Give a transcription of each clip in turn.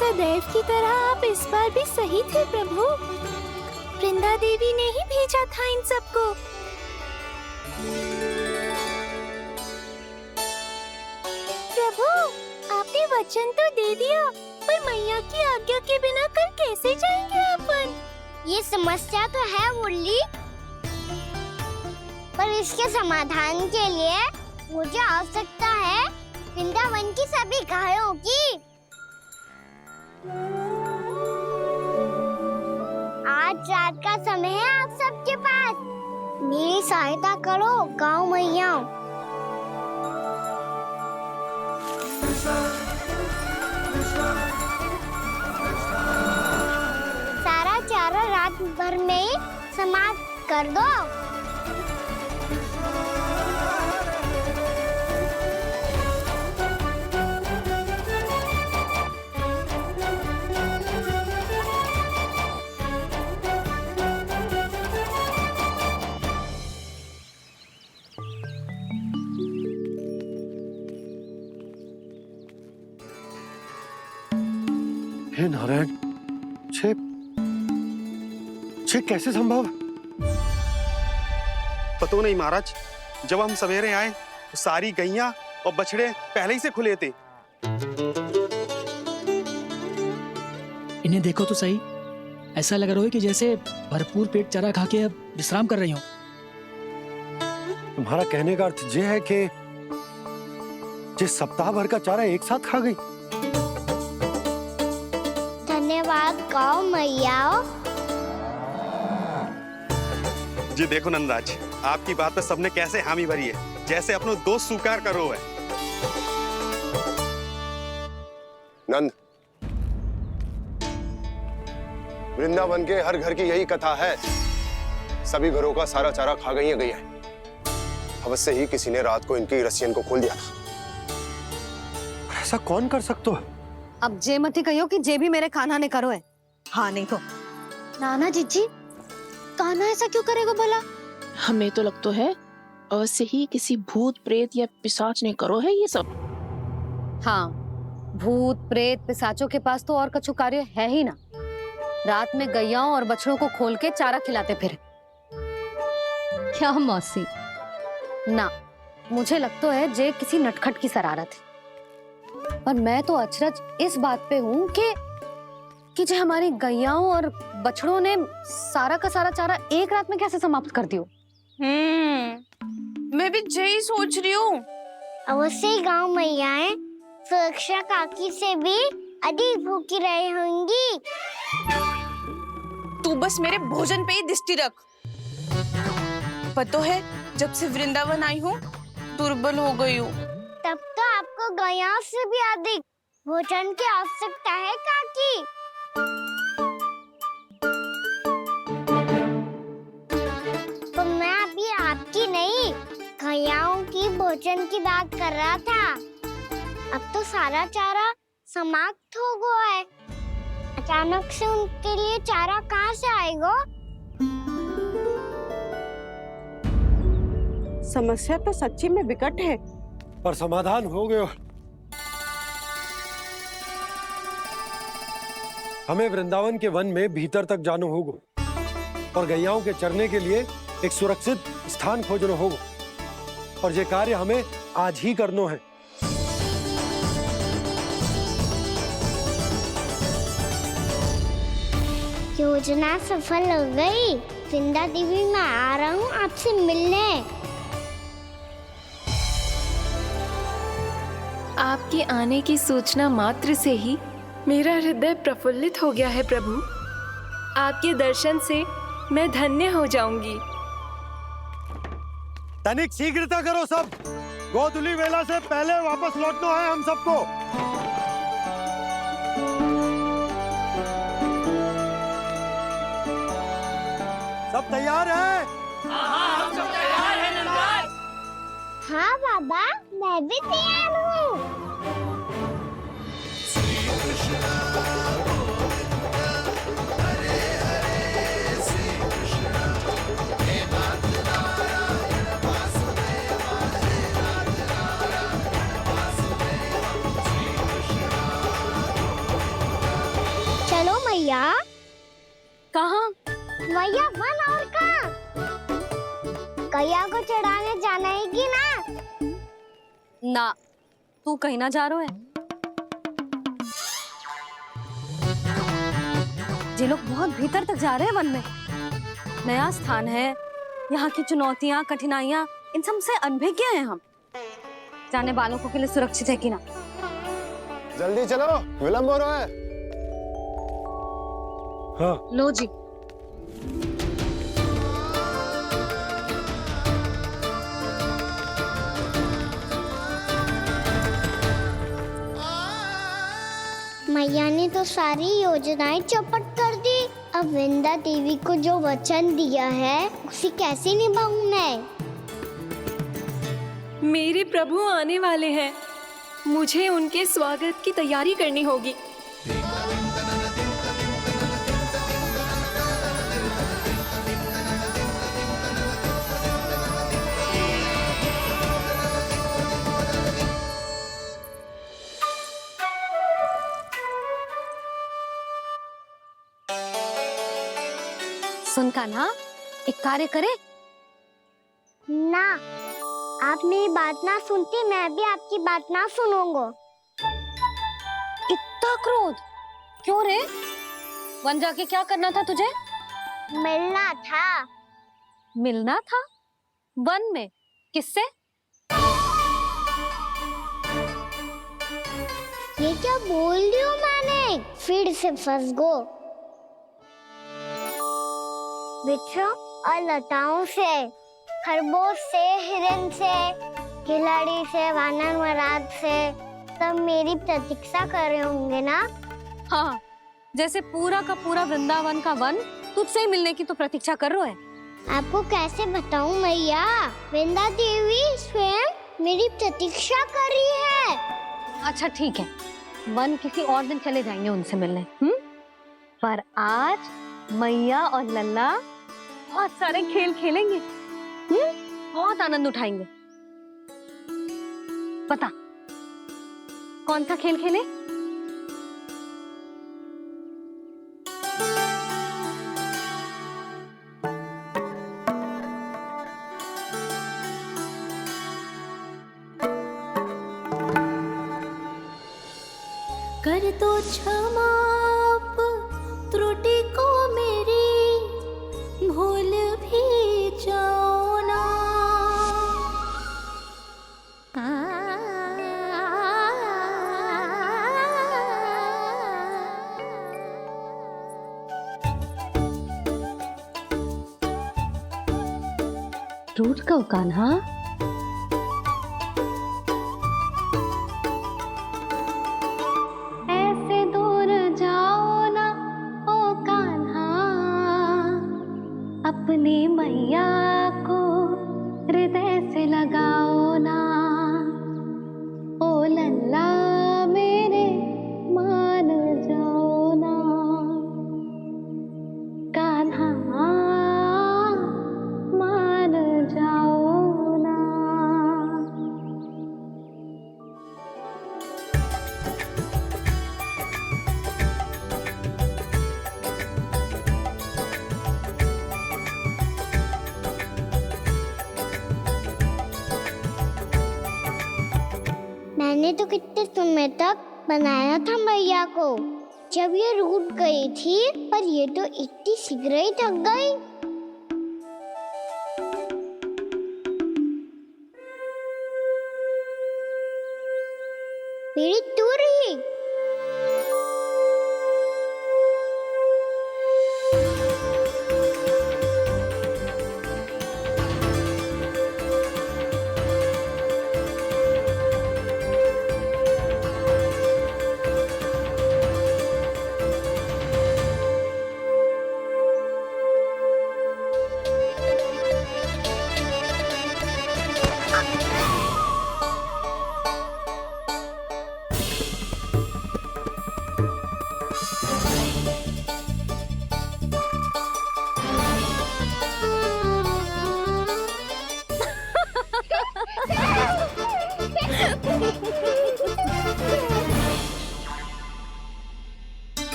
सदैव की तरह आप इस बार भी सही थे प्रभु। वृंदा देवी ने ही भेजा था इन सबको। प्रभु, आपने वचन तो दे दिया, पर मैया की आज्ञा के बिना कल कैसे जाएंगे अपन? ये समस्या तो है मुरली, पर इसके समाधान के लिए मुझे आवश्यकता है वृंदावन की सभी गायों की। आज रात का समय है आप सबके पास, मेरी सहायता करो गाँव मैया। सारा चारा रात भर में ही समाप्त कर दो। हे नारायण, छे कैसे संभव? पता नहीं महाराज, जब हम सवेरे आए तो सारी गैया और बछड़े पहले ही से खुले थे। इन्हें देखो तो सही, ऐसा लग रहा है कि जैसे भरपूर पेट चारा खा के अब विश्राम कर रही हो। तुम्हारा कहने का अर्थ ये है कि जिस सप्ताह भर का चारा एक साथ खा गई। धन्यवाद गाँव मैया। जी देखो नंदराज, आपकी बात पे सबने कैसे हामी भरी है, जैसे अपनो दोस्त स्वीकार करो है। नंद, वृंदावन के हर घर की यही कथा है, सभी घरों का सारा चारा खा गई है। अवश्य ही किसी ने रात को इनकी रस्सियन को खोल दिया था। ऐसा कौन कर सकता है? अब जे मती कहियो कि जे भी मेरे कान्हा ने करो है। हाँ नहीं तो नाना जीजी, कान्हा ऐसा क्यों करेगा भला? हमें तो लगता है अवश्य ही किसी भूत प्रेत या पिशाच ने करो है ये सब। हाँ, भूत प्रेत पिशाचों के पास तो और कछु कार्य है ही ना। रात में गैयाओं और बछड़ों को खोल के चारा खिलाते फिर। क्या मौसी? ना, मुझे लगता है जे किसी नटखट की शरारत है। पर मैं तो अचरज इस बात पे हूँ कि जो हमारी गैयाओं और बछड़ों ने सारा का सारा चारा एक रात में कैसे समाप्त कर दियो। मैं भी यही सोच रही हूँ। अवश्य ही गाँव मैयाएं सुरक्षा काकी से भी अधिक भूखी रही होंगी। तू बस मेरे भोजन पे ही दृष्टि रख। पता है, जब से वृंदावन आई हूँ दुर्बल हो गई हूँ। तब तो आपको गैयाओं से भी अधिक भोजन की आवश्यकता है काकी। तो मैं अभी आपकी नहीं, गैयाओं की भोजन की बात कर रहा था। अब तो सारा चारा समाप्त हो गया है, अचानक से उनके लिए चारा कहाँ से आएगा? समस्या तो सच्ची में विकट है, पर समाधान हो गयो। हमें वृंदावन के वन में भीतर तक जाना होगा और गैयाओं के चरने के लिए एक सुरक्षित स्थान खोजना होगा, और ये कार्य हमें आज ही करना है। योजना सफल हो गई। वृंदा देवी, मैं आ रहा हूँ आपसे मिलने। आपके आने की सूचना मात्र से ही मेरा हृदय प्रफुल्लित हो गया है प्रभु। आपके दर्शन से मैं धन्य हो जाऊंगी। तनिक शीघ्रता करो सब, गोधुली वेला से पहले वापस लौटना है हम सबको। सब तैयार है? हाँ, हम सब तैयार हैं नंदराज। हाँ बाबा, मैं भी तैयार हूँ। कहाँ? भैया वन और कहाँ? गैया को चढ़ाने जाना है कि ना? ना, तू कहीं ना जा रहा है। ये लोग बहुत भीतर तक जा रहे हैं वन में। नया स्थान है, यहाँ की चुनौतियाँ, कठिनाइयाँ, इन सब से अनभिज्ञ हैं हम। जाने वालों के लिए सुरक्षित है कि ना? जल्दी चलो, विलंब हो रहा है। हाँ। लो जी। मैया ने तो सारी योजनाएं चौपट कर दी। अब वृंदा देवी को जो वचन दिया है उसे कैसे निभाऊं मैं? मेरे प्रभु आने वाले हैं, मुझे उनके स्वागत की तैयारी करनी होगी। सुन कान्हा, एक कार्य करे? ना, आप मेरी बात ना सुनती, मैं भी आपकी बात ना सुनूंगा। इतना क्रोध क्यों रे? वन जाके क्या करना था तुझे? मिलना था। मिलना था? वन में? किससे? ये क्या बोल रही हूँ मैंने? फिर से फंस गो। वृक्षों और लताओं से, खरगोश से, हिरन से, खिलाड़ी से, वानर महाराज से, सब मेरी प्रतीक्षा कर रहे होंगे ना? हाँ, जैसे पूरा का पूरा वृंदावन का वन तुझसे ही मिलने की तो प्रतीक्षा कर रहा है। आपको कैसे बताऊं मैया? वृंदा देवी स्वयं मेरी प्रतीक्षा कर रही है। अच्छा ठीक है, वन किसी और दिन चले जाएंगे उनसे मिलने। पर आज मैया और लल्ला बहुत सारे खेल खेलेंगे। बहुत आनंद उठाएंगे। पता कौन सा खेल खेले? कर दो क्षमा त्रुटि को मेरी, भूल भी जाओ ना। टूट को कान्हा। ऐसे दूर जाओ ना ओ कान्हा, अपनी मैया को हृदय से लगाओ ना। ओ लल्ला मेरे मान जाओ ना, कान्हा मान जाओ ना। मैंने तो कितने समय तक बनाया था मैया को, जब ये रूठ गई थी, पर ये तो इतनी शीघ्र ही थक गई। मेरी दूर ही।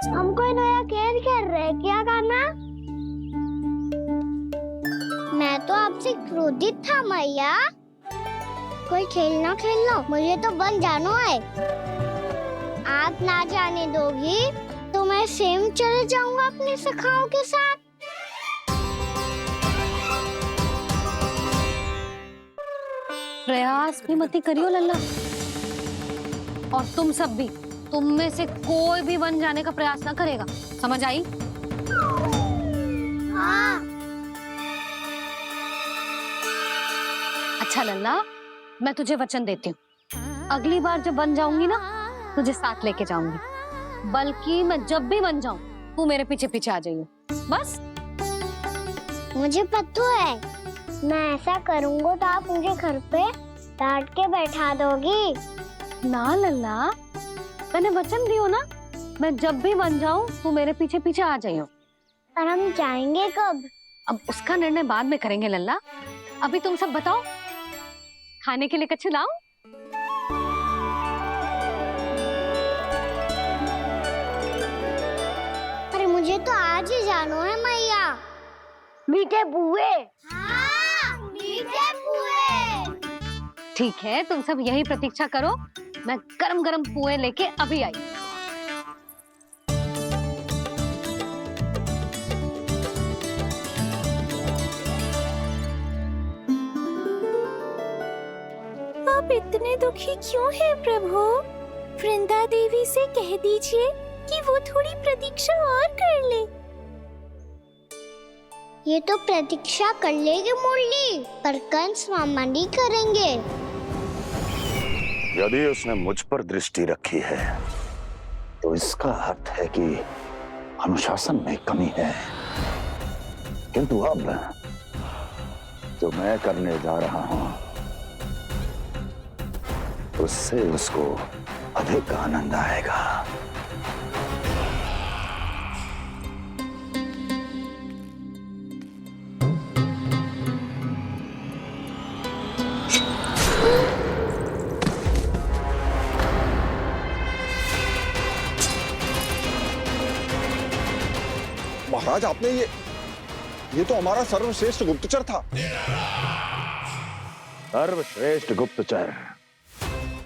हम कोई नया खेल खेल रहे हैं क्या कान्हा? मैं तो आपसे क्रोधित था मैया। कोई खेलना खेलना, मुझे तो बन जानो है। आप ना जाने दोगी तो मैं स्वयं चले जाऊंगा अपने सखाओं के साथ। प्रयास भी मत करियो लल्ला। और तुम सब भी, तुम में से कोई भी वन जाने का प्रयास ना करेगा, समझ आई? हाँ। अच्छा लल्ला, मैं तुझे वचन देती हूँ, अगली बार जब बन जाऊंगी ना, तुझे साथ लेके जाऊंगी। बल्कि मैं जब भी बन जाऊं, तू मेरे पीछे पीछे आ जाइयो, बस। मुझे पता है, मैं ऐसा करूंगा तो आप मुझे घर पे डांट के बैठा दोगी। ना लल्ला, मैंने वचन दियो ना, मैं जब भी बन जाऊं, तू मेरे पीछे पीछे आ जाइयो। पर हम जाएंगे कब? अब उसका निर्णय बाद में करेंगे लल्ला। अभी तुम सब बताओ, खाने के लिए कुछ लाऊं? अरे मुझे तो आज ही जाना है मैया। मीठे पुए। हाँ, मीठे पुए। ठीक है, तुम सब यही प्रतीक्षा करो, मैं गरम गरम पुए लेके अभी आई। आप इतने दुखी क्यों हैं प्रभु? वृंदा देवी से कह दीजिए कि वो थोड़ी प्रतीक्षा और कर ले। ये तो प्रतीक्षा कर लेगी मुरली, पर कंस मामा नहीं करेंगे। यदि उसने मुझ पर दृष्टि रखी है, तो इसका अर्थ है कि अनुशासन में कमी है। किंतु अब जो मैं करने जा रहा हूं, उससे उसको अधिक आनंद आएगा। महाराज, आपने ये तो हमारा सर्वश्रेष्ठ गुप्तचर था। सर्वश्रेष्ठ गुप्तचर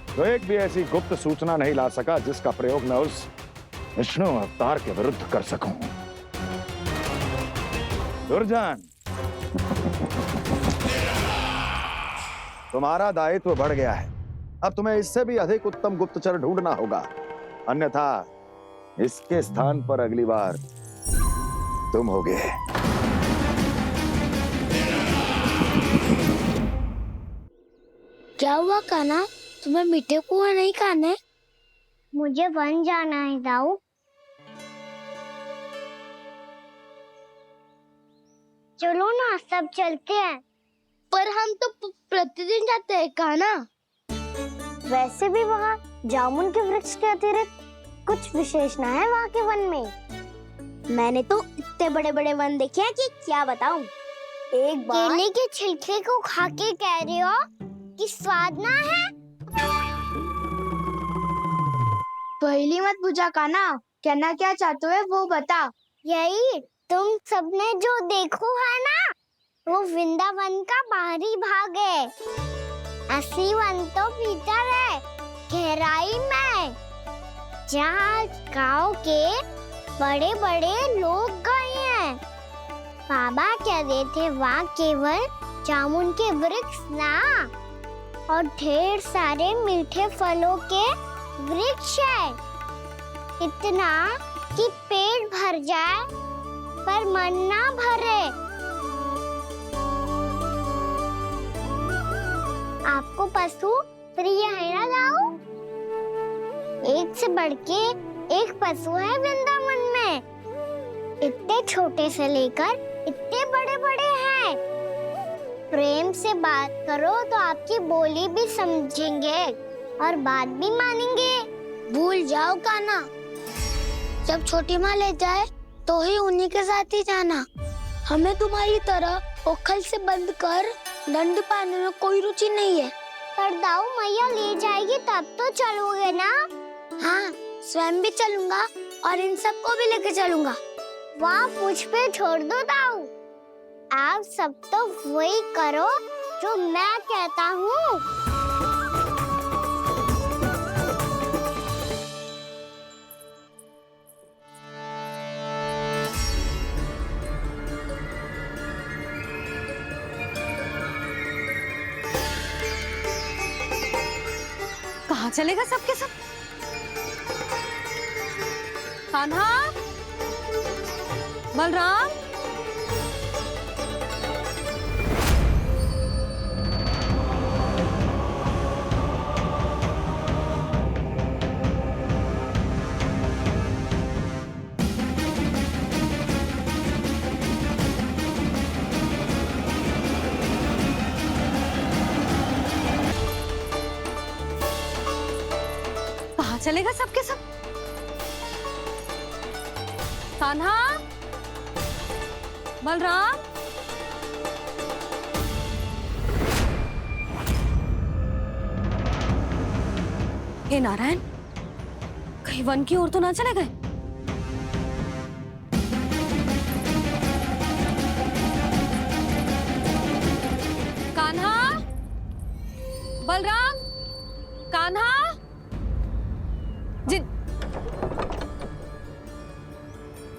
तो एक भी ऐसी गुप्त सूचना नहीं ला सका जिसका प्रयोग मैं उस विष्णु अवतार के विरुद्ध कर सकूं। दुर्जन, तुम्हारा दायित्व बढ़ गया है। अब तुम्हें इससे भी अधिक उत्तम गुप्तचर ढूंढना होगा, अन्यथा इसके स्थान पर अगली बार तुम होगे। क्या हुआ कान्हा, तुम्हें मीठे पुए नहीं खाने? मुझे वन जाना है दाऊ। चलो ना, सब चलते हैं। पर हम तो प्रतिदिन जाते हैं कान्हा। वैसे भी वहाँ जामुन के वृक्ष के अतिरिक्त कुछ विशेष ना है वहाँ के वन में। मैंने तो इतने बड़े बड़े वन देखे हैं कि क्या बताऊं। एक बार केले के छिलके को खा के कह रहे हो कि स्वाद ना है? पहली मत बुझा कान्हा, कहना क्या चाहते हो वो बता। यही तुम सबने जो देखो है ना, वो वृंदावन का बाहरी भाग है। असली वन तो भीतर है, गहराई में, जहाँ गांव के बड़े बड़े लोग गए हैं। बाबा कह रहे थे वहाँ केवल जामुन के वृक्ष ना, और ढेर सारे मीठे फलों के वृक्ष है। इतना कि पेट भर जाए पर मन ना भरे। आपको पशु प्रिय है ना दाऊ? एक से बढ़ के एक पशु है वृंदावन में। इतने छोटे से लेकर इतने बड़े बड़े हैं। प्रेम से बात करो तो आपकी बोली भी समझेंगे और बात भी मानेंगे। भूल जाओ कान्हा, जब छोटी माँ ले जाए तो ही उन्हीं के साथ ही जाना। हमें तुम्हारी तरह ओखल से बंद कर दंड पाने में कोई रुचि नहीं है। पर दाऊ मैया ले जाएगी तब तो चलोगे ना? हाँ, स्वयं भी चलूंगा और इन सबको भी लेके चलूंगा। वहाँ मुझ पे छोड़ दो ताऊ। आप सब तो वही करो जो मैं कहता हूँ। कहाँ चलेगा सबके सब? कान्हा, बलराम, कहाँ चलेगा सबके सब? कान्हा, बलराम, हे नारायण, कहीं वन की ओर तो ना चले गए? कान्हा, बलराम, कान्हा, जिन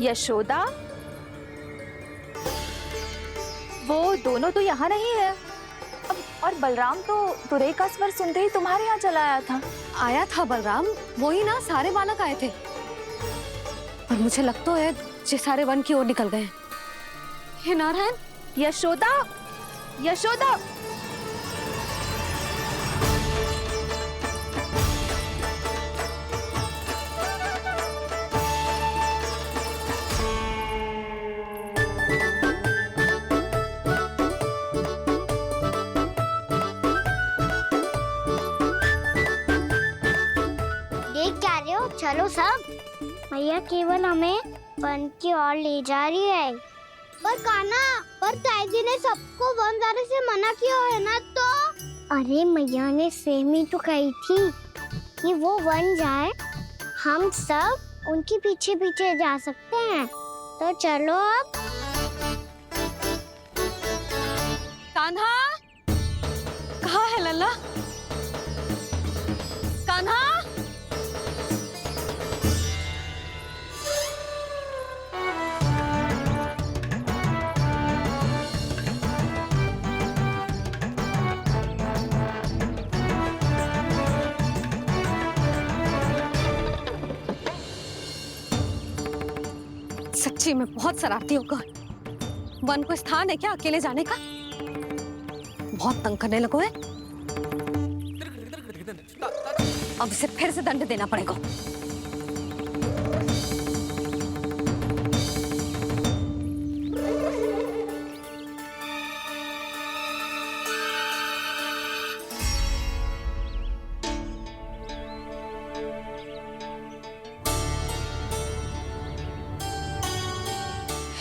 यशोदा, वो दोनों तो यहाँ नहीं है। अब और बलराम तो तुरई का स्वर सुनते ही तुम्हारे यहाँ चला आया था। आया था बलराम, वही ना सारे बालक आए थे। पर मुझे लगता है ये सारे वन की ओर निकल गए हैं। हे नारायण, यशोदा, यशोदा, चलो सब। मैया केवल हमें वन की ओर ले जा रही है। पर कान्हा, पर ताईजी ने सबको वन जाने से मना किया है ना। तो अरे मैया ने सेमी तो कही थी कि वो वन जाए, हम सब उनके पीछे पीछे जा सकते हैं। तो चलो अब। कान्हा, कहाँ है लल्ला? कान्हा, सच्ची में बहुत शरारती होगा। वन को स्थान है क्या अकेले जाने का? बहुत तंग करने लगो है। अब इसे फिर से दंड देना पड़ेगा।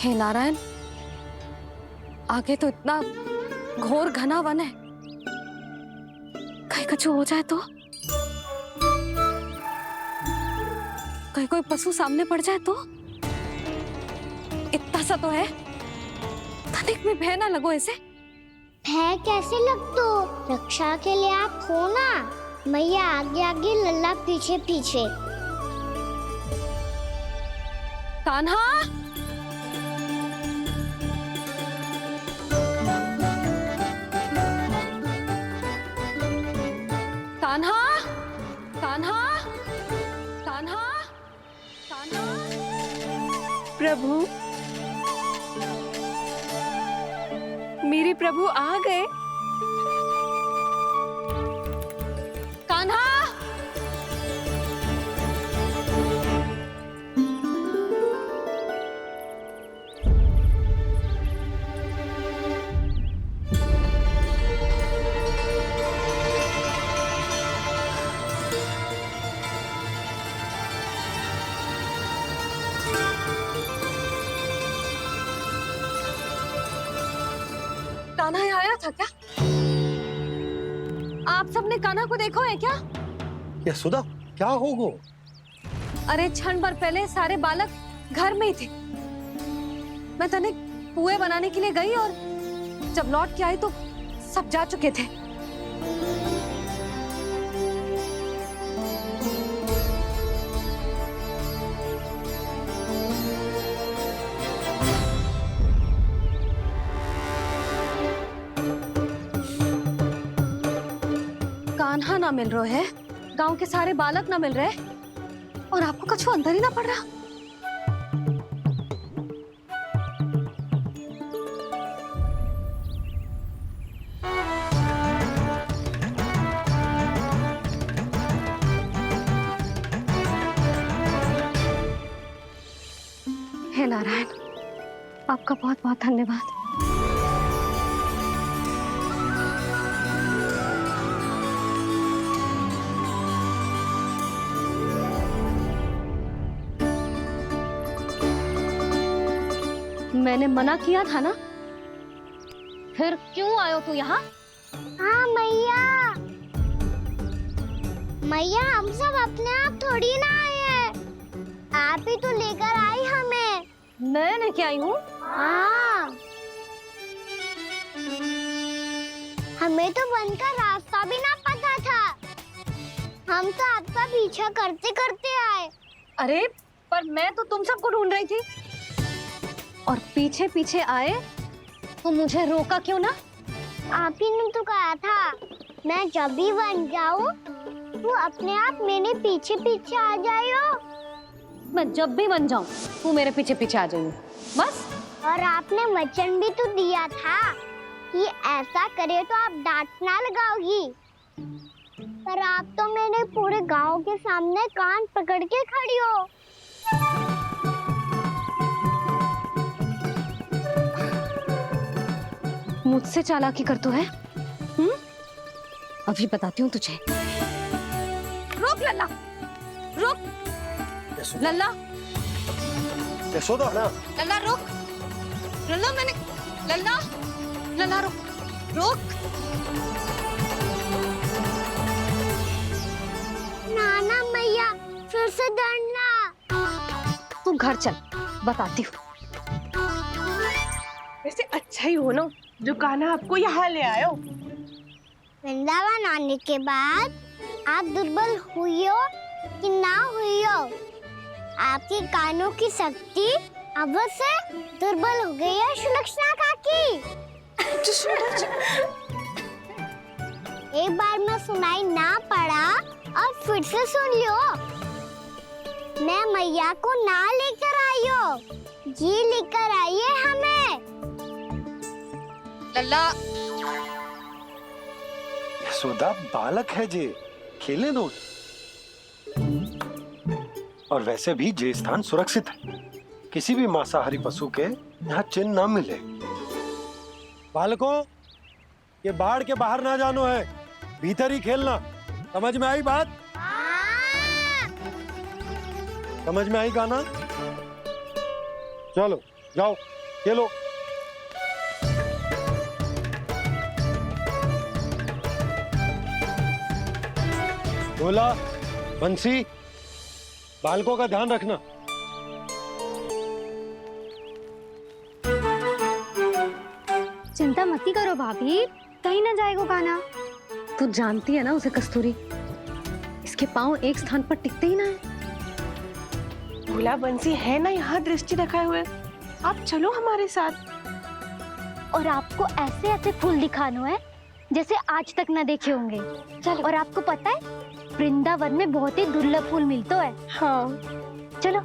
हे नारायण, आगे तो इतना घोर घना वन है, कहीं कुछ हो जाए तो? कहीं कोई पशु सामने पड़ जाए तो? इतना सा तो है, तनिक भी भय ना लगो इसे। भय कैसे लग तो? रक्षा के लिए आप हो ना। मैया आगे आगे, लल्ला पीछे पीछे। कान्हा, कान्हा, कान्हा, कान्हा, कान्हा। प्रभु, मेरे प्रभु आ गए। कान्हा, कान्हा यहाँ आया था क्या? आप सबने कान्हा को देखो है क्या? यशोदा, क्या होगो? अरे क्षण भर पहले सारे बालक घर में ही थे। मैं तनिक पुए बनाने के लिए गई और जब लौट के आई तो सब जा चुके थे। कान्हा ना मिल रहा है, गांव के सारे बालक ना मिल रहे और आपको कुछ अंदर ही ना पड़ रहा। हे नारायण, आपका बहुत बहुत धन्यवाद। मैंने मना किया था ना, फिर क्यों आयो तू यहाँ? हाँ मैया, मैया हम सब अपने आप थोड़ी ना आए हैं, आप ही तो लेकर आई हमें। मैं लेके आई हूँ? हाँ, हमें तो वन का रास्ता भी ना पता था, हम तो आपका पीछा करते करते आए। अरे पर मैं तो तुम सबको ढूंढ रही थी और पीछे पीछे आए तो मुझे रोका क्यों ना? आप ही ने तो कहा था मैं जब भी बन जाऊं तू अपने आप मेरे पीछे पीछे आ जाइयो। मैं जब भी बन जाऊं तू मेरे पीछे पीछे आ जाइयो बस। और आपने वचन भी तो दिया था कि ऐसा करे तो आप डांट ना लगाओगी, पर आप तो मेरे पूरे गांव के सामने कान पकड़ के खड़ी हो। मुझसे चालाकी कर तो है? अभी बताती हूँ तुझे। रुक लल्ला, रुक लल्ला, यशोदा ना, लल्ला रुक, लल्ला मैंने, लल्ला, लल्ला रुक, रुक। नाना मैया फिर से डरना। तू घर चल, बताती हूँ। वैसे अच्छा ही हो ना जो कान्हा आपको यहाँ ले आयो। वृंदावन आने के बाद आप दुर्बल हुई हो कि ना हुई हो, आपके कानों की शक्ति अब से दुर्बल हो गई है सुलक्षणा काकी। एक बार में सुनाई ना पड़ा और फिर से सुन लियो। मैं मैया को ना लेकर आई हो, जी लेकर आई है हमें। लल्ला, यशोदा बालक है जे, खेलने दो। और वैसे भी जे स्थान सुरक्षित है, किसी भी मांसाहारी पशु के यहाँ चिन्ह ना मिले। बालकों, ये बाढ़ के बाहर ना जानो है, भीतर ही खेलना। समझ में आई बात? समझ में आई गाना? चलो जाओ खेलो। बोला बंसी, बालकों का ध्यान रखना। चिंता मत करो भाभी, कहीं ना जाएगा कान्हा। तू जानती है ना उसे कस्तूरी, इसके पांव एक स्थान पर टिकते ही ना है। भोला बंसी है ना यहाँ दृष्टि रखाए हुए, आप चलो हमारे साथ। और आपको ऐसे ऐसे फूल दिखाना है जैसे आज तक ना देखे होंगे। चलो। और आपको पता है वृंदावन में बहुत ही दुर्लभ फूल मिलते हैं। हाँ चलो।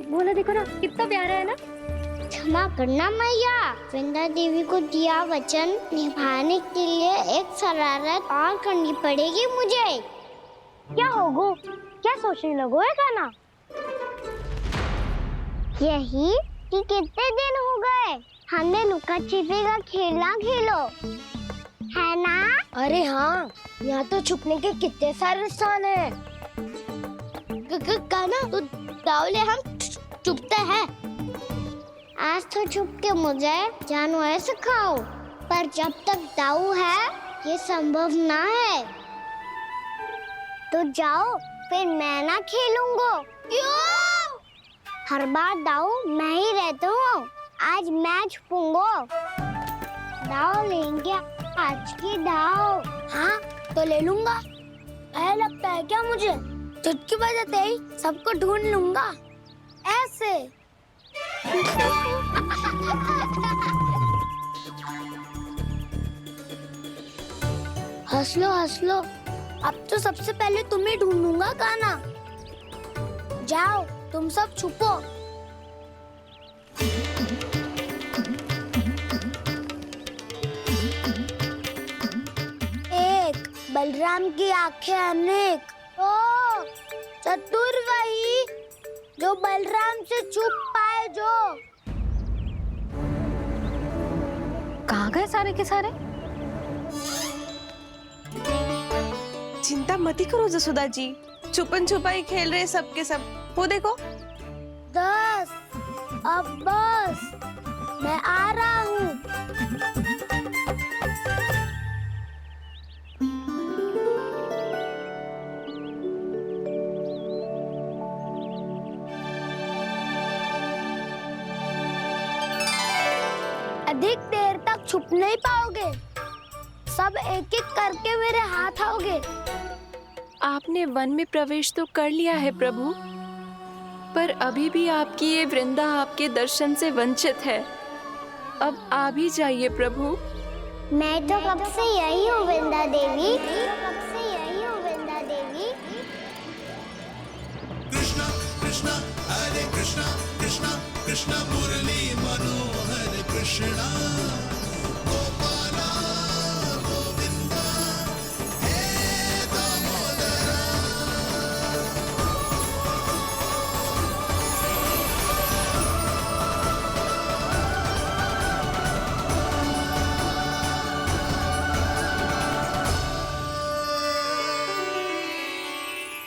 बोला देखो ना कितना प्यारा है ना। क्षमा करना मैया, वृंदा देवी को दिया वचन निभाने के लिए एक शरारत और करनी पड़ेगी मुझे। क्या होगो, क्या सोचने लगो है कान्हा? यही कि कितने दिन हो गए हमने लुका छिपी का खेलना खेलो, है ना? अरे हाँ, यहाँ तो छुपने के कितने सारे स्थान है। कान्हा, तो दावले हम चुपते हैं। आज तो छुप के मुझे जानवर सिखाओ, पर जब तक दाऊ है ये संभव ना है। तो जाओ, फिर मैं ना खेलूंगा। क्यों? हर बार दाऊ मैं ही रहता हूँ, आज मैं छुपूंगा। दाऊ लेंगे आज की दाऊ। हाँ तो ले लूंगा। ऐसा लगता है क्या मुझे? चुटकी बजाते ही सबको ढूंढ लूंगा ऐसे। हंस लो, अब तो सबसे पहले तुम्हें ढूंढूंगा गाना। जाओ तुम सब छुपो। एक बलराम की आंखें अनेक। ओ चतुर वही जो बलराम से छुप पाए। जो कहाँ गए सारे के सारे? चिंता मत करो जसोदा जी, छुपन छुपाई खेल रहे सब के सब। वो देखो 10 अब बस, मैं आ रहा हूँ। अधिक देर तक छुप नहीं पाओगे, सब एक एक करके मेरे हाथ आओगे। आपने वन में प्रवेश तो कर लिया है प्रभु, पर अभी भी आपकी ये वृंदा आपके दर्शन से वंचित है। अब आ भी जाइए प्रभु। मैं तो कब से यही हूँ वृंदा देवी, कब से यही हूँ वृंदा देवी। कृष्णा कृष्णा हरे कृष्णा, कृष्णा कृष्णा मुरली मनोहर कृष्णा, गोपाला गोविंदा हे दामोदरा।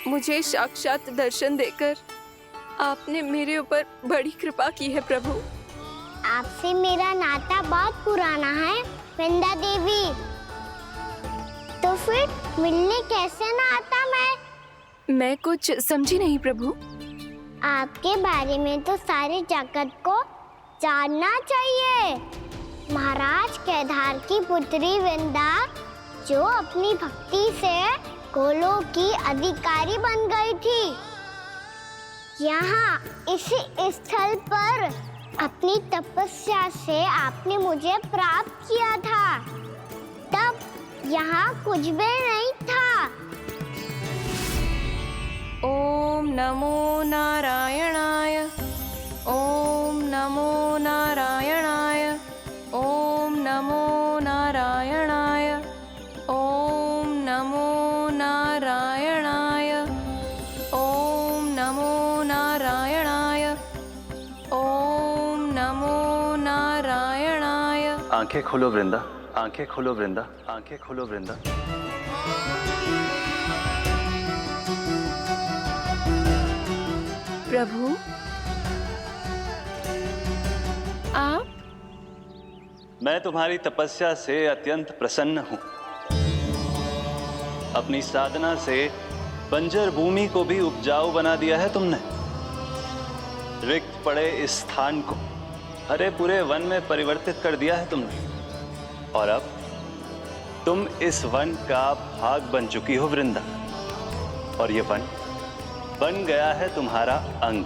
मुझे साक्षात दर्शन देकर आपने मेरे ऊपर बड़ी कृपा की है प्रभु। आपसे मेरा नाता बहुत पुराना है वृंदा देवी, तो फिर मिलने कैसे ना आता मैं कुछ समझी नहीं प्रभु। आपके बारे में तो सारे जगत को जानना चाहिए। महाराज केदार की पुत्री वृंदा, जो अपनी भक्ति से गोलोक की अधिकारी बन गई थी, यहाँ इसी स्थल पर अपनी तपस्या से आपने मुझे प्राप्त किया था। तब यहाँ कुछ भी नहीं था। ओम नमो नारायणाय, ओम नमो नारायणाय, ओम नमो नारायणाय, ओम नमो नारायणाय, ओम नमो नारायणाय, ओम नमो नारायणाय। आंखें खोलो वृंदा, आंखें खोलो वृंदा, आंखें खोलो वृंदा। प्रभु आप? मैं तुम्हारी तपस्या से अत्यंत प्रसन्न हूं। अपनी साधना से बंजर भूमि को भी उपजाऊ बना दिया है तुमने। रिक्त पड़े इस स्थान को हरे पूरे वन में परिवर्तित कर दिया है तुमने, और अब तुम इस वन का भाग बन चुकी हो वृंदा, और ये वन बन गया है तुम्हारा अंग।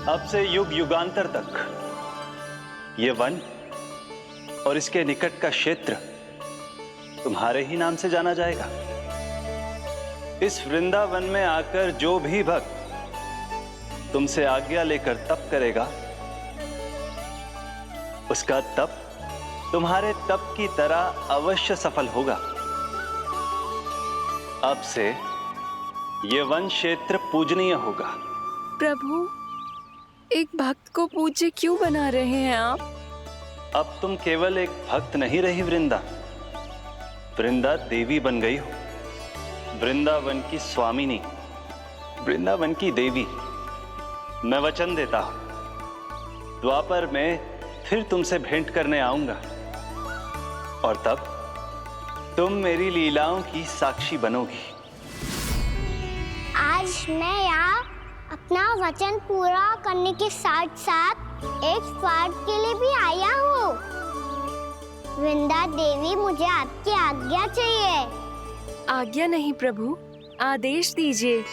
अब से युग युगांतर तक ये वन और इसके निकट का क्षेत्र तुम्हारे ही नाम से जाना जाएगा। इस वृंदावन में आकर जो भी भक्त तुमसे आज्ञा लेकर तप करेगा, उसका तप तुम्हारे तप की तरह अवश्य सफल होगा। अब से ये वन क्षेत्र पूजनीय होगा। प्रभु, एक भक्त को पूज्य क्यों बना रहे हैं आप? अब तुम केवल एक भक्त नहीं रही वृंदा, वृंदा देवी बन गई हो, वृंदावन की स्वामिनी, वृंदावन की देवी, मैं वचन देता हूं द्वापर में फिर तुमसे भेंट करने आऊंगा और तब तुम मेरी लीलाओं की साक्षी बनोगी। आज मैं यहाँ अपना वचन पूरा करने के साथ साथ एक स्वार्थ के लिए भी आया हूँ। वृंदा देवी, मुझे आपकी आज्ञा चाहिए। आज्ञा नहीं प्रभु, आदेश दीजिए।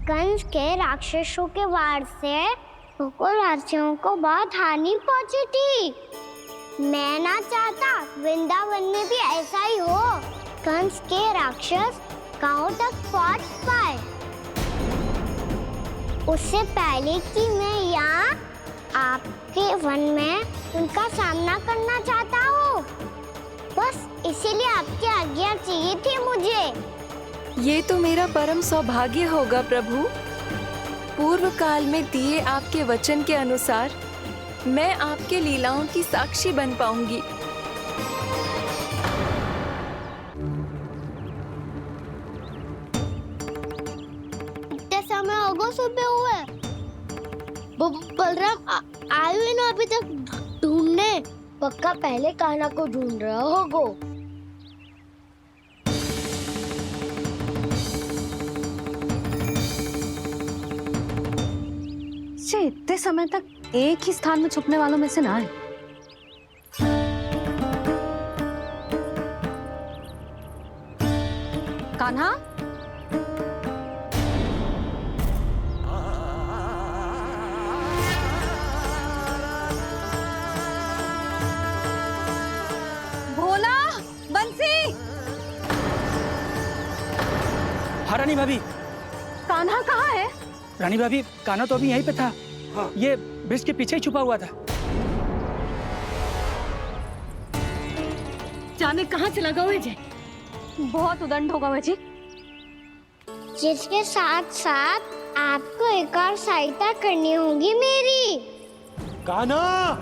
कंस के राक्षसों के वार से गोकुलवासियों को बहुत हानि पहुंची थी। मैं ना चाहता वृंदावन में भी ऐसा ही हो। कंस के राक्षस गांव तक पहुंच पाए। उससे पहले कि मैं यहाँ आपके वन में उनका सामना करना चाहता हूँ। बस इसीलिए आपकी आज्ञा चाहिए थी मुझे। ये तो मेरा परम सौभाग्य होगा प्रभु। पूर्व काल में दिए आपके वचन के अनुसार मैं आपके लीलाओं की साक्षी बन पाऊंगी। इतने समय हो गए सुबह हुए। बलराम आए हुए ना अभी तक ढूंढने। पक्का पहले कान्हा को ढूंढ रहा होगा। इतने समय तक एक ही स्थान में छुपने वालों में से ना है। कान्हा, भोला, बंसी। हाँ रानी भाभी। कान्हा कहाँ है? रानी भाभी, कान्हा तो अभी यहीं पे था। हाँ। ये ब्रिज के पीछे ही छुपा हुआ था। जाने कहाँ चला गया वह? बहुत उदंड होगा वह जी। जिसके साथ साथ आपको एक और सहायता करनी होगी मेरी। कान्हा!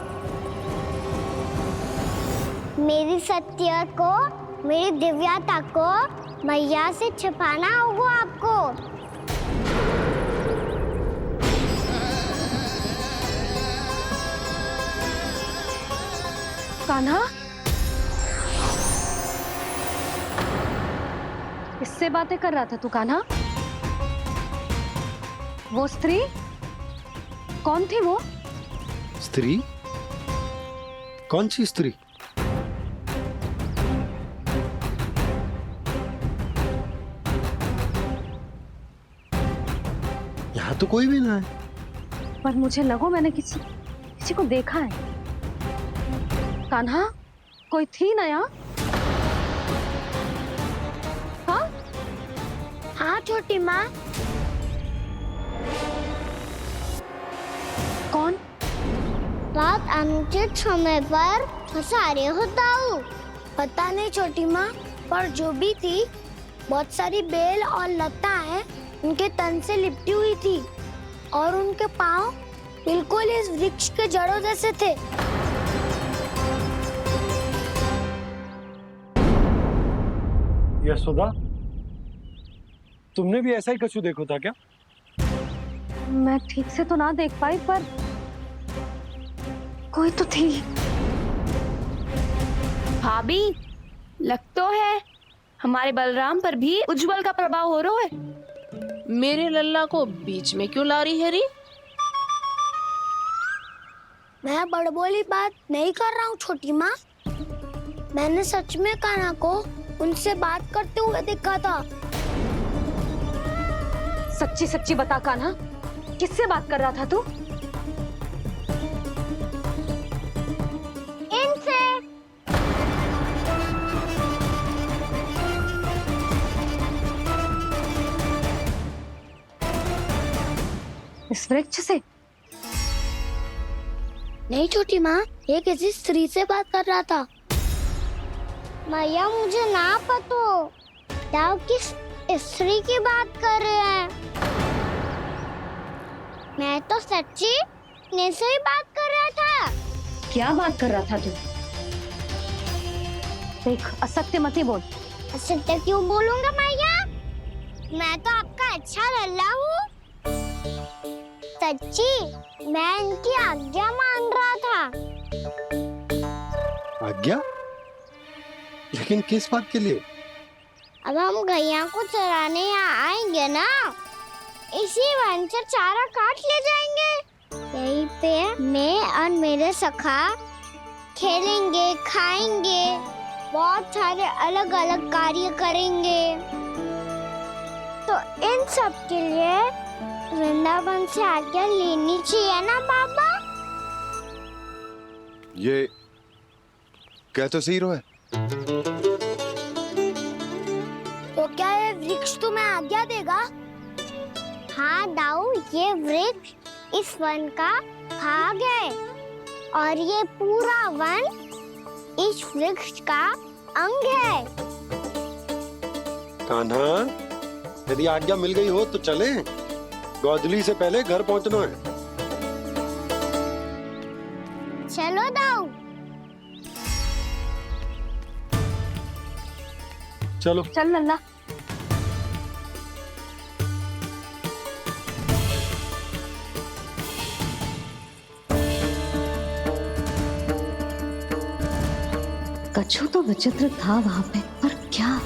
मेरी सत्य को, मेरी दिव्यता को मैया से छिपाना होगा आपको। कान्हा, किससे बातें कर रहा था तू कान्हा? वो स्त्री कौन थी? वो स्त्री? कौन सी स्त्री? यहाँ तो कोई भी ना है। पर मुझे लगो मैंने किसी को देखा है। कान्हा, कोई थी ना यहाँ? हाँ? हाँ छोटी माँ। कौन? रात अनुचित समय पर फंसारे होता हूँ। पता नहीं छोटी माँ, पर जो भी थी बहुत सारी बेल और लताएं उनके तन से लिपटी हुई थी और उनके पाँव बिल्कुल इस वृक्ष के जड़ों जैसे थे। यशोदा, तुमने भी ऐसा ही कछु देखो था क्या? मैं ठीक से तो ना देख पाई, पर कोई तो थी। भाभी, लग तो है हमारे बलराम पर भी उज्जवल का प्रभाव हो रहा है। मेरे लल्ला को बीच में क्यों ला रही है री? मैं बड़बोली बात नहीं कर रहा हूँ छोटी माँ। मैंने सच में कान्हा को उनसे बात करते हुए देखा था। सच्ची सच्ची बता कान्हा, किससे बात कर रहा था तू? इनसे। इस वृक्ष से? नहीं छोटी माँ, ये किसी स्त्री से बात कर रहा था। मैया, मुझे ना पता आप किस स्त्री की बात कर रहे हैं। मैं तो सच्ची ने से ही बात कर रहा था। क्या बात कर रहा था तू? देख, असत्य मत ही बोल। असत्य क्यों बोलूंगा मैया? मैं तो आपका अच्छा लल्ला हूँ। सच्ची, मैं इनकी आज्ञा मान रहा था। आज्ञा? लेकिन किस बात के लिए? अब हम गैया को चराने यहाँ आएंगे ना, इसी वन से चारा काट ले जाएंगे। यहीं पे मैं और मेरे सखा खेलेंगे, खाएंगे, बहुत सारे अलग अलग कार्य करेंगे। तो इन सब के लिए वृंदावन से आज्ञा लेनी चाहिए ना बाबा? ये क्या तो सही रो है। तो क्या ये वृक्ष तुम्हें आज्ञा देगा? हाँ दाऊ, ये वृक्ष इस वन का भाग है और ये पूरा वन इस वृक्ष का अंग है। कान्हा, यदि आज्ञा मिल गई हो तो चले। गोधली से पहले घर पहुंचना है। चलो दाऊ। चलो चल लल्ला। कछु तो विचित्र था वहां पे, पर क्या?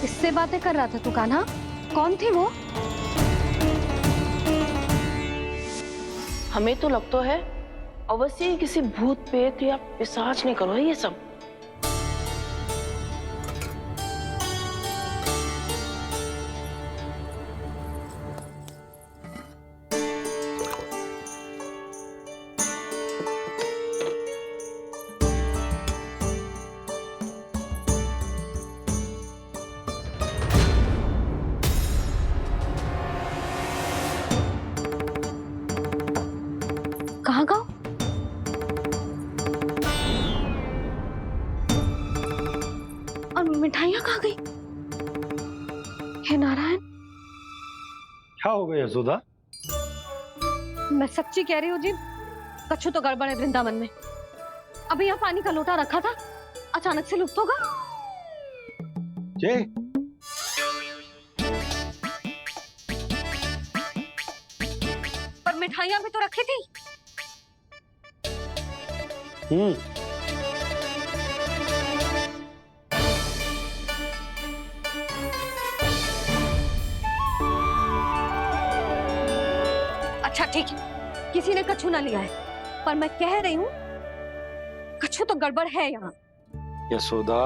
किससे बातें कर रहा था तू कान्हा? कौन थे वो? हमें तो लगता है अवश्य ही किसी भूत प्रेत या पिशाच ने करो है ये सब। कहाँ गाँव? और मिठाइयाँ कहाँ गई? हे नारायण! क्या हो गया यशोदा? मैं सच्ची कह रही हूँ जी, कछु तो गड़बड़ है वृंदावन में। अभी यहाँ पानी का लोटा रखा था, अचानक से लुप्त होगा। जय, पर मिठाइयाँ भी तो रखी थी। अच्छा ठीक है, किसी ने कछु ना लिया है, पर मैं कह रही हूँ कछु तो गड़बड़ है यहाँ। यशोदा,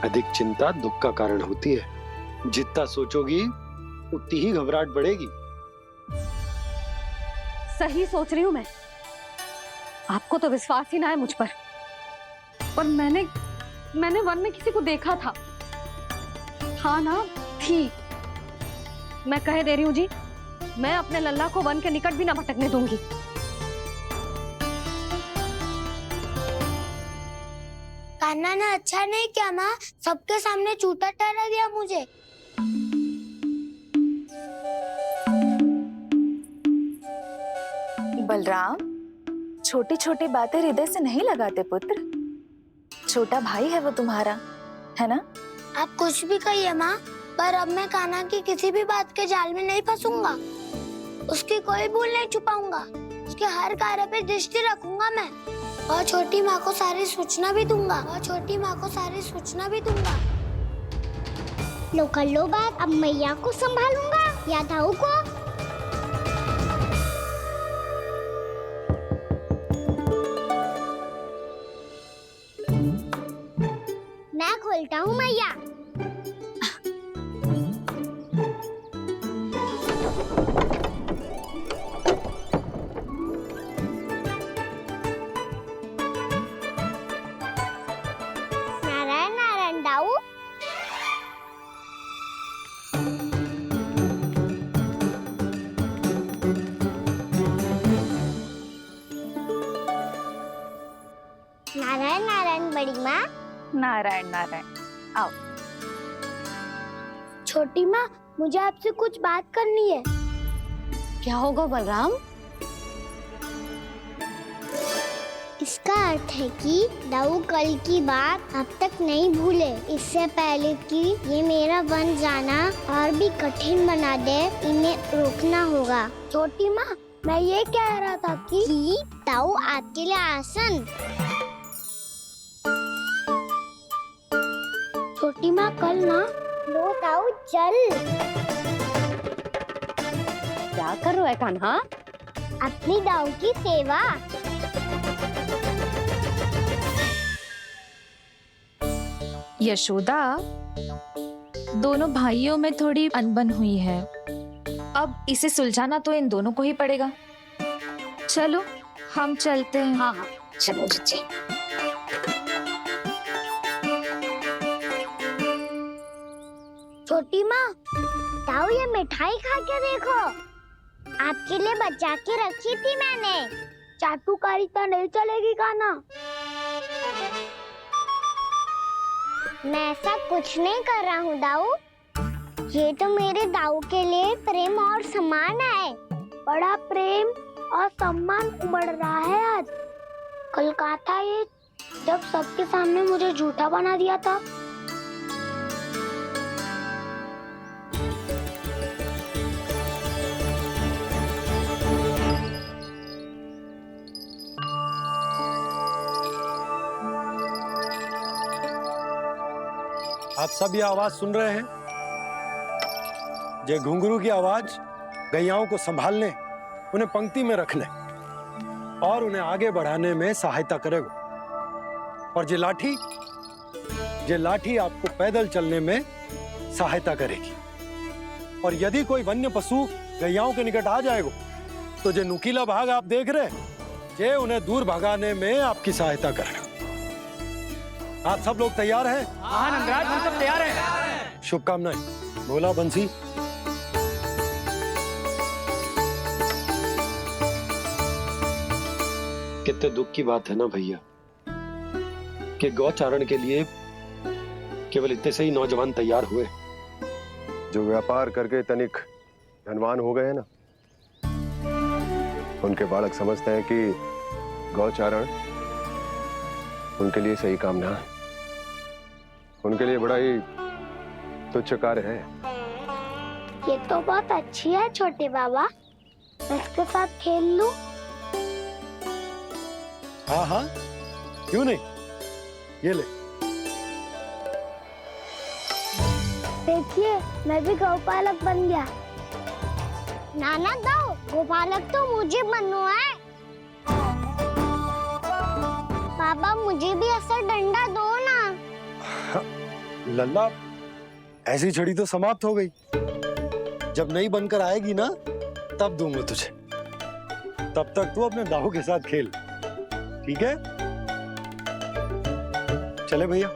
अधिक चिंता दुख का कारण होती है। जितना सोचोगी उतनी ही घबराहट बढ़ेगी। सही सोच रही हूँ मैं। आपको तो विश्वास ही ना है मुझ पर मैंने वन में किसी को देखा था। हाँ ना, थी। मैं कह दे रही हूँ जी, मैं अपने लल्ला को वन के निकट भी ना भटकने दूंगी। कान्हा ने अच्छा नहीं किया माँ, सबके सामने झूठा ठहरा दिया मुझे। बलराम, छोटी छोटी बातें हृदय से नहीं लगाते पुत्र। छोटा भाई है वो तुम्हारा, है ना? आप कुछ भी कहिए माँ, पर अब मैं कान्हा की किसी भी बात के जाल में नहीं फंसूंगा। उसकी कोई भूल नहीं छुपाऊंगा। उसके हर कार्य पे दृष्टि रखूंगा मैं, और छोटी माँ को सारी सूचना भी दूंगा। लो कर लो बात, अब मैया को संभालूंगा या दाऊ को। मैं खोलता हूँ मैया। नारायण बड़ी माँ। नारायण नारायण, आओ। छोटी माँ, मुझे आपसे कुछ बात करनी है। क्या होगा बलराम? इसका अर्थ है कि दाऊ कल की बात अब तक नहीं भूले। इससे पहले कि ये मेरा वन जाना और भी कठिन बना दे, इन्हें रोकना होगा। छोटी माँ, मैं ये कह रहा था कि दाऊ आपके लिए आसन। छोटी माँ, कल ना लो दाऊ चल। क्या कर रहा है कान्हा? अपनी दाऊ की सेवा। यशोदा, दोनों भाइयों में थोड़ी अनबन हुई है। अब इसे सुलझाना तो इन दोनों को ही पड़ेगा। चलो हम चलते हैं। हाँ हाँ, चलो बच्चे। छोटी माँ, दाऊ ये मिठाई खा के देखो। आपके लिए बचा के रखी थी मैंने। चाटुकारिता नहीं चलेगी कान्हा। मैं ऐसा कुछ नहीं कर रहा हूँ दाऊ। ये तो मेरे दाऊ के लिए प्रेम और सम्मान है। बड़ा प्रेम और सम्मान उमड़ रहा है आज। कल कहा था ये, जब सबके सामने मुझे झूठा बना दिया था। आप सब ये आवाज सुन रहे हैं? ये घुंघरू की आवाज गैयाओं को संभालने, उन्हें पंक्ति में रखने और उन्हें आगे बढ़ाने में सहायता करेगा। और ये लाठी आपको पैदल चलने में सहायता करेगी। और यदि कोई वन्य पशु गैयाओं के निकट आ जाएगा तो जो नुकीला भाग आप देख रहे हैं, ये उन्हें दूर भगाने में आपकी सहायता करेगा। आप सब लोग तैयार हैं? हाँ नंदराज, हम सब तैयार हैं। शुभकामनाएं। बोला बंसी। कितने दुख की बात है ना भैया कि गौचारण के लिए केवल इतने से ही नौजवान तैयार हुए। जो व्यापार करके तनिक धनवान हो गए हैं ना, उनके बालक समझते हैं कि गौचारण उनके लिए सही काम ना है। उनके लिए बड़ा ही तुच्छ कार्य है। ये तो बहुत अच्छी है छोटे बाबा, मैं इसके साथ खेल लूं? हाँ हाँ, क्यों नहीं, ये ले। देखिए, मैं भी गौपालक बन गया। नाना दाऊ, गौपालक तो मुझे बनना है। बाबा मुझे भी ऐसा डंडा दो ना। लल्ला, ऐसी छड़ी तो समाप्त हो गई। जब नई बनकर आएगी ना, तब दूंगा तुझे। तब तक तू अपने दाऊ के साथ खेल, ठीक है? चले भैया।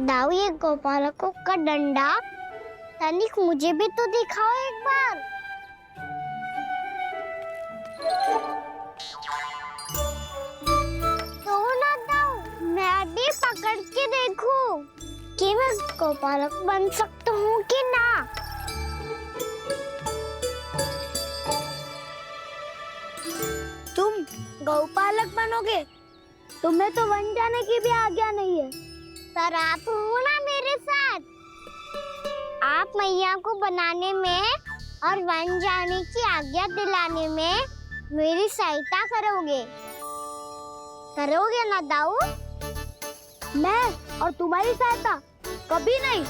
दाऊ, ये गोपालकों का डंडा तनिक मुझे भी तो दिखाओ एक बार। तो ना दाऊ, मैं भी पकड़ के देखूं कि मैं गोपालक बन सकता हूँ कि ना। तुम गौपालक बनोगे? तुम्हें तो वन जाने की भी आज्ञा नहीं है। पर आप हो ना मेरे साथ। आप मैया को बनाने में और वन जाने की आज्ञा दिलाने में मेरी सहायता करोगे ना दाऊ? मैं और तुम्हारी सहायता कभी नहीं।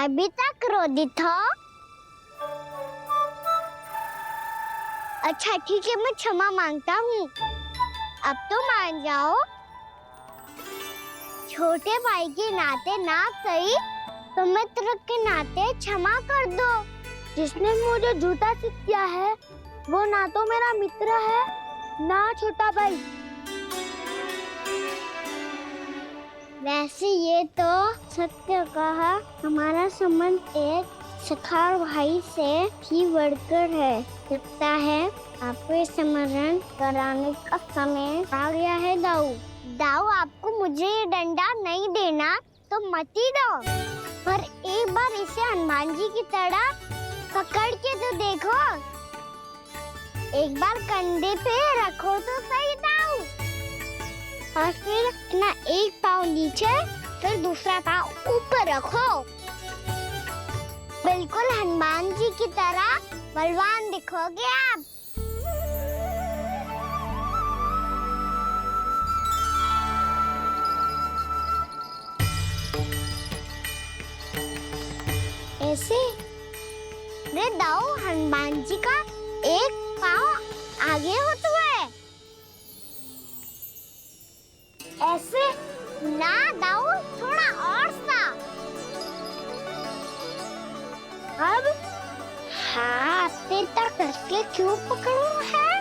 अभी तक क्रोधित हो? अच्छा ठीक है, मैं क्षमा मांगता हूँ। अब तो मान जाओ। छोटे भाई के नाते ना सही तो मित्र के नाते क्षमा कर दो। जिसने मुझे झूठा सिद्ध किया है वो ना तो मेरा मित्र है ना छोटा भाई। वैसे ये तो सत्य कहा, हमारा संबंध एक सखार भाई से भी बढ़कर है। लगता है आपको स्मरण कराने का समय आ गया है दाऊ। दाऊ, आपको मुझे ये डंडा नहीं देना तो मत ही दो, पर एक बार इसे हनुमान जी की तरह पकड़ के तो देखो। एक बार कंधे पे रखो तो सही दाऊ, और फिर अपना एक पाँव नीचे फिर दूसरा पाँव ऊपर रखो। बिल्कुल हनुमान जी की तरह बलवान दिखोगे आप। ऐसे रे दाऊ, हनुमान जी का एक पाँव आगे होता है। ऐसे ना दाऊ, थोड़ा और सा। अब हाथ पे तक करके क्यों पकड़ो है?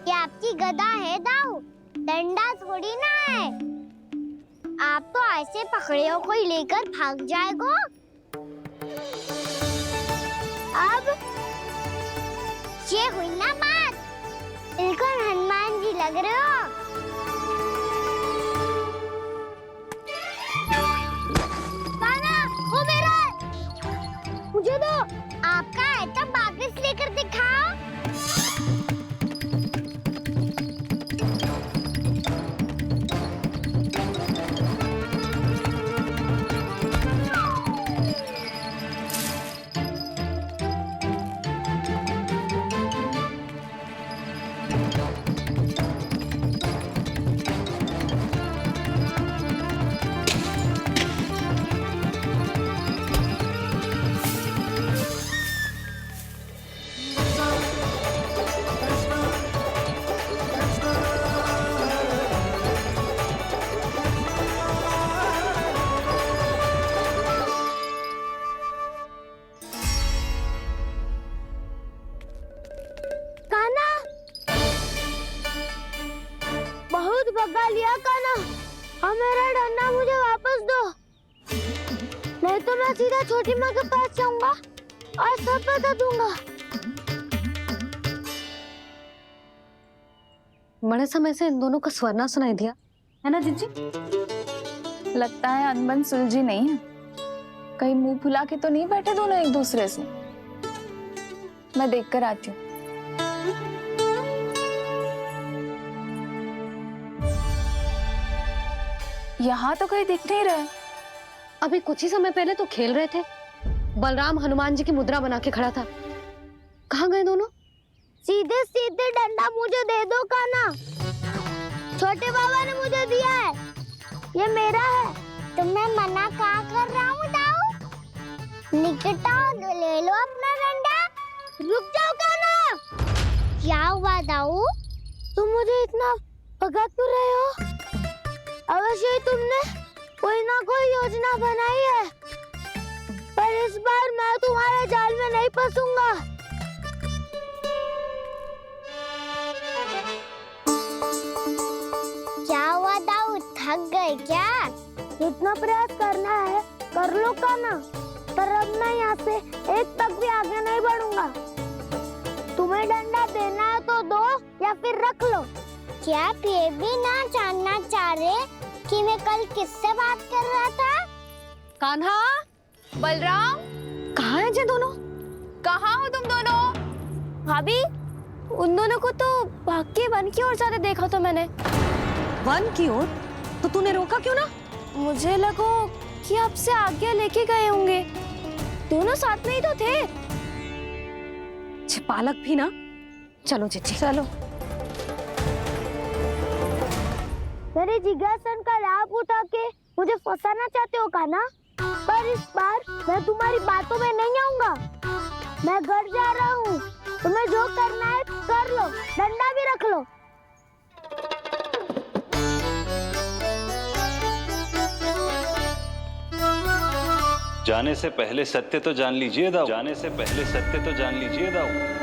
ये आपकी गदा है दाऊ, डंडा थोड़ी ना है। आप तो ऐसे पकड़े हो कोई लेकर भाग जाएगा। अब ये हुई ना बात, बिल्कुल हनुमान जी लग रहे हो। कान्हा, वो मेरा, मुझे दो। आपका है तो वापस लेकर दिखाओ। बहुत भगा लिया कान्हा, अब मेरा डंडा मुझे वापस दो, नहीं तो मैं सीधा छोटी माँ के पास जाऊंगा और सब बता दूंगा। बड़े समय से इन दोनों का स्वर ना सुनाई दिया, है ना जीजी? लगता है अनबन सुलझी नहीं है। कहीं मुंह फुला के तो नहीं बैठे दोनों एक दूसरे से। मैं देख कर आती हूँ। यहाँ तो कहीं दिख नहीं रहा। अभी कुछ ही समय पहले तो खेल रहे थे। बलराम हनुमान जी की मुद्रा बना के खड़ा था। कहाँ गए दोनों? सीधे सीधे डंडा मुझे दे दो कान्हा, छोटे बाबा ने मुझे दिया है, ये मेरा है। तो मैं मना कहाँ कर रहा हूँ दाऊ? निकट आओ, ले लो अपना डंडा। रुक जाओ कान्हा। क्या हुआ दाऊ, तुम मुझे इतना भगा क्यों रहे हो? अवश्य ही तुमने कोई ना कोई योजना बनाई है, पर इस बार मैं तुम्हारे जाल में नहीं फंसूंगा। क्या हुआ दाऊ, थक गए क्या? जितना प्रयास करना है कर लो कान्हा, पर अब मैं यहाँ से एक तक भी आगे नहीं बढ़ूंगा। तुम्हें डंडा देना है तो दो या फिर रख लो। क्या आप ये भी ना जानना चाह रहे कि मैं कल किससे बात कर रहा था? कान्हा, बलराम, कहाँ हैं ये दोनों? कहाँ हो तुम दोनों? भाभी, उन दोनों को तो भाग के वन की ओर जाते देखा तो मैंने। वन की ओर? तो तूने रोका क्यों ना? मुझे लगो कि आपसे आगे लेके गए होंगे, दोनों साथ में ही तो थे। पालक भी ना। चलो जीजी चलो। मेरे जिज्ञासन का लाभ उठा के मुझे फंसाना चाहते हो कान्हा, पर इस बार मैं तुम्हारी बातों में नहीं आऊंगा। मैं घर जा रहा हूँ, तुम्हें जो करना है कर लो, डंडा भी रख लो। जाने से पहले सत्य तो जान लीजिए दाऊ। जाने से पहले सत्य तो जान लीजिए दाऊ।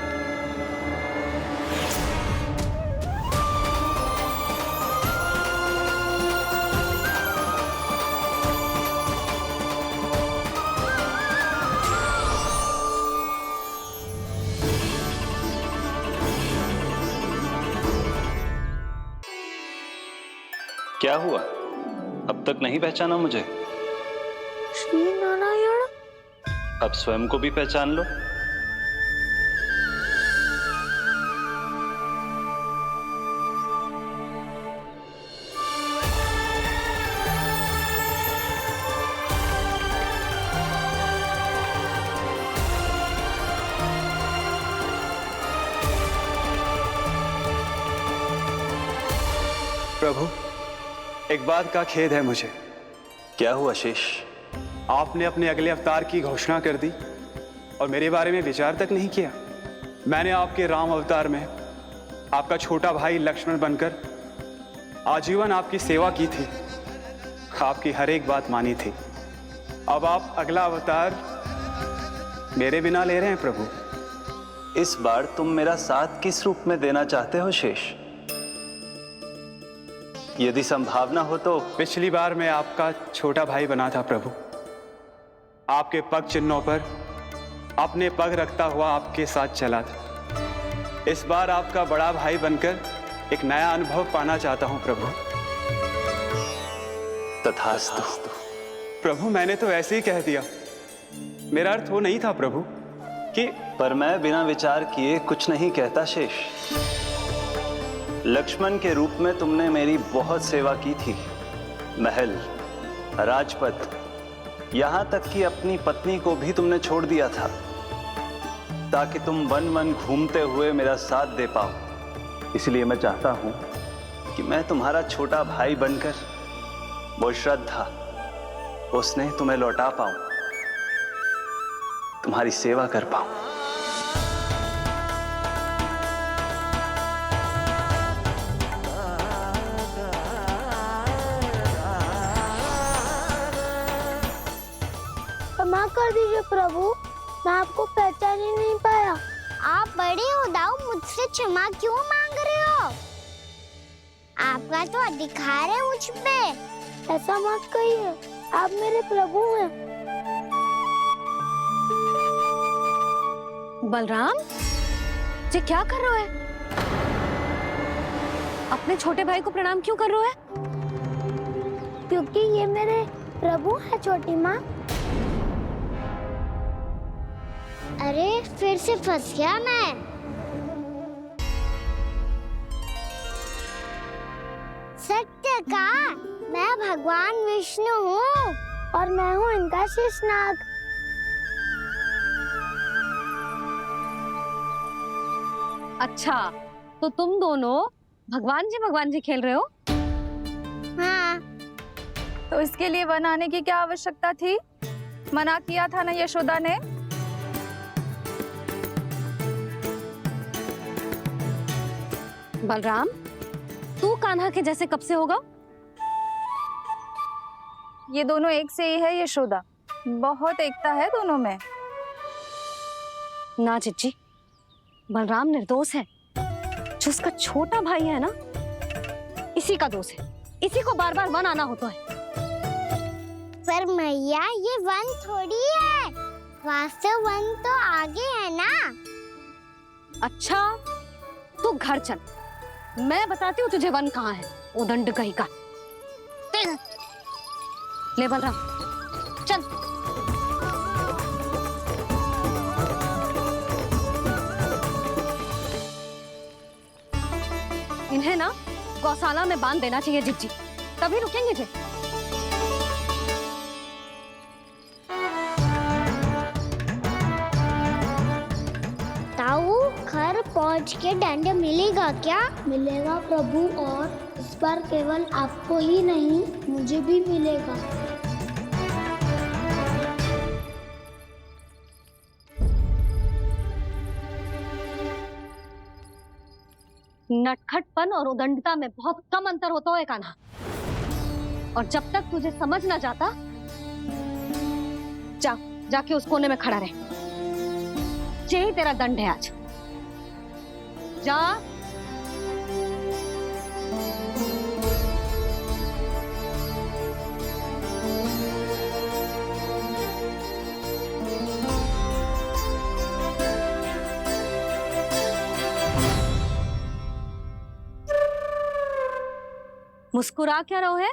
क्या हुआ? अब तक नहीं पहचाना मुझे? श्री नारायण। अब स्वयं को भी पहचान लो। प्रभु, एक बात का खेद है मुझे। क्या हुआ शेष? आपने अपने अगले अवतार की घोषणा कर दी और मेरे बारे में विचार तक नहीं किया। मैंने आपके राम अवतार में आपका छोटा भाई लक्ष्मण बनकर आजीवन आपकी सेवा की थी, आपकी हर एक बात मानी थी। अब आप अगला अवतार मेरे बिना ले रहे हैं प्रभु। इस बार तुम मेरा साथ किस रूप में देना चाहते हो शेष? यदि संभावना हो तो। पिछली बार मैं आपका छोटा भाई बना था प्रभु, आपके पग चिन्हों पर अपने पग रखता हुआ आपके साथ चला था। इस बार आपका बड़ा भाई बनकर एक नया अनुभव पाना चाहता हूं प्रभु। तथास्तु। प्रभु, मैंने तो ऐसे ही कह दिया, मेरा अर्थ वो नहीं था प्रभु कि। पर मैं बिना विचार किए कुछ नहीं कहता शेष। लक्ष्मण के रूप में तुमने मेरी बहुत सेवा की थी। महल, राजपथ, यहां तक कि अपनी पत्नी को भी तुमने छोड़ दिया था ताकि तुम वन वन घूमते हुए मेरा साथ दे पाओ। इसलिए मैं चाहता हूं कि मैं तुम्हारा छोटा भाई बनकर वो श्रद्धा, वो स्नेह तुम्हें लौटा पाऊं, तुम्हारी सेवा कर पाऊं। क्षमा कर दीजिए प्रभु, मैं आपको पहचान ही नहीं पाया। आप बड़े हो दाऊ, मुझसे क्षमा क्यों मांग रहे हो? आपका तो अधिकार है मुझ पे। ऐसा मत कहिए, आप मेरे प्रभु हैं। बलराम, ये क्या कर रहे हो? अपने छोटे भाई को प्रणाम क्यों कर रहे हो? क्योंकि ये मेरे प्रभु है छोटी माँ। अरे फिर से फंस गया मैं। सत्य का, मैं भगवान विष्णु हूँ और मैं हूँ इनका शेषनाग। अच्छा, तो तुम दोनों भगवान जी खेल रहे हो? हाँ। तो इसके लिए वन आने की क्या आवश्यकता थी? मना किया था ना यशोदा ने? बलराम, तू कान्हा के जैसे कब से होगा? ये दोनों एक से ही है यशोदा, बहुत एकता है दोनों में। ना चिच्ची, बलराम निर्दोष है। जो उसका छोटा भाई है ना, इसी का दोष है। इसी को बार बार वन आना होता है। पर मैया, ये वन थोड़ी है, वास्तव वन तो आगे है ना। अच्छा, तू घर चल, मैं बताती हूँ तुझे वन कहाँ है। उदंड कहीं का। ले बलराम, चल। इन्हें ना गौशाला में बांध देना चाहिए जिज्जी, तभी रुकेंगे जे। ताऊ, घर पहुंच के दंड मिलेगा क्या? मिलेगा प्रभु, और इस बार केवल आपको ही नहीं, मुझे भी मिलेगा। नटखटपन और उदंडता में बहुत कम अंतर होता है कान्हा, और जब तक तुझे समझ ना जाता, जाके उस कोने में खड़ा रहे। यही तेरा दंड है आज। जा। मुस्कुरा क्या रहो है?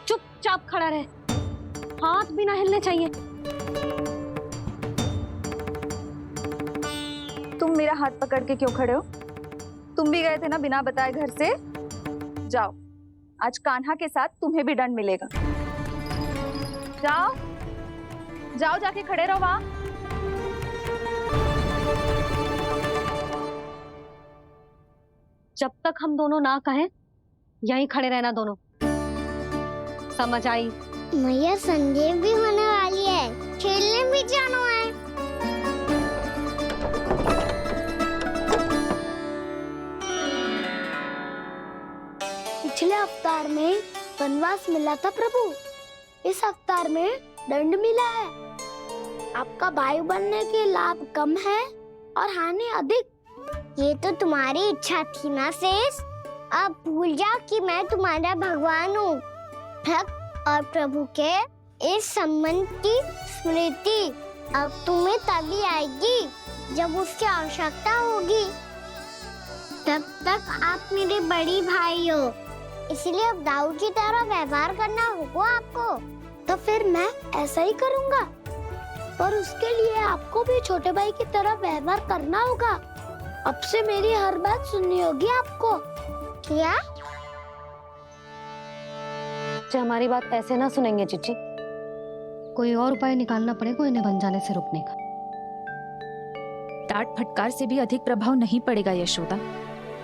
चुपचाप खड़ा रहे, हाथ भी ना हिलने चाहिए। तुम मेरा हाथ पकड़ के क्यों खड़े हो? तुम भी गए थे ना बिना बताए घर से। जाओ, आज कान्हा के साथ तुम्हें भी दंड मिलेगा। जाओ जाओ, जाके खड़े रहो वहां। जब तक हम दोनों ना कहें, यहीं खड़े रहना दोनों। समझ आई? मैया संडे भी होने वाली है, खेलने भी जाना है। पिछले अवतार में वनवास मिला था प्रभु, इस अवतार में दंड मिला है। आपका भाई बनने के लाभ कम है और हानि अधिक। ये तो तुम्हारी इच्छा थी ना शेष। अब भूल जाओ कि मैं तुम्हारा भगवान हूँ। भक्त और प्रभु के इस संबंध की स्मृति अब तुम्हें तभी आएगी जब उसकी आवश्यकता होगी। तब तक आप मेरे बड़ी भाई हो, इसलिए अब दाऊ की तरह व्यवहार करना होगा आपको। तो फिर मैं ऐसा ही करूँगा, पर उसके लिए आपको भी छोटे भाई की तरह व्यवहार करना होगा। अब से मेरी हर बात सुननी होगी आपको। क्या? जो हमारी बात ऐसे ना सुनेंगे चिच्ची, कोई और उपाय निकालना पड़ेगा इन्हें बन जाने से रुकने का। डांट फटकार से भी अधिक प्रभाव नहीं पड़ेगा यशोदा।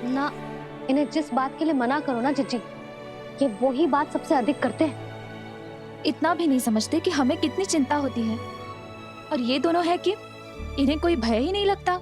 ना, इन्हें जिस बात के लिए मना करो ना चिच्ची, ये वही बात सबसे अधिक करते हैं। इतना भी नहीं समझते कि हमें कितनी चिंता होती है, और ये दोनों है कि इन्हें कोई भय ही नहीं लगता।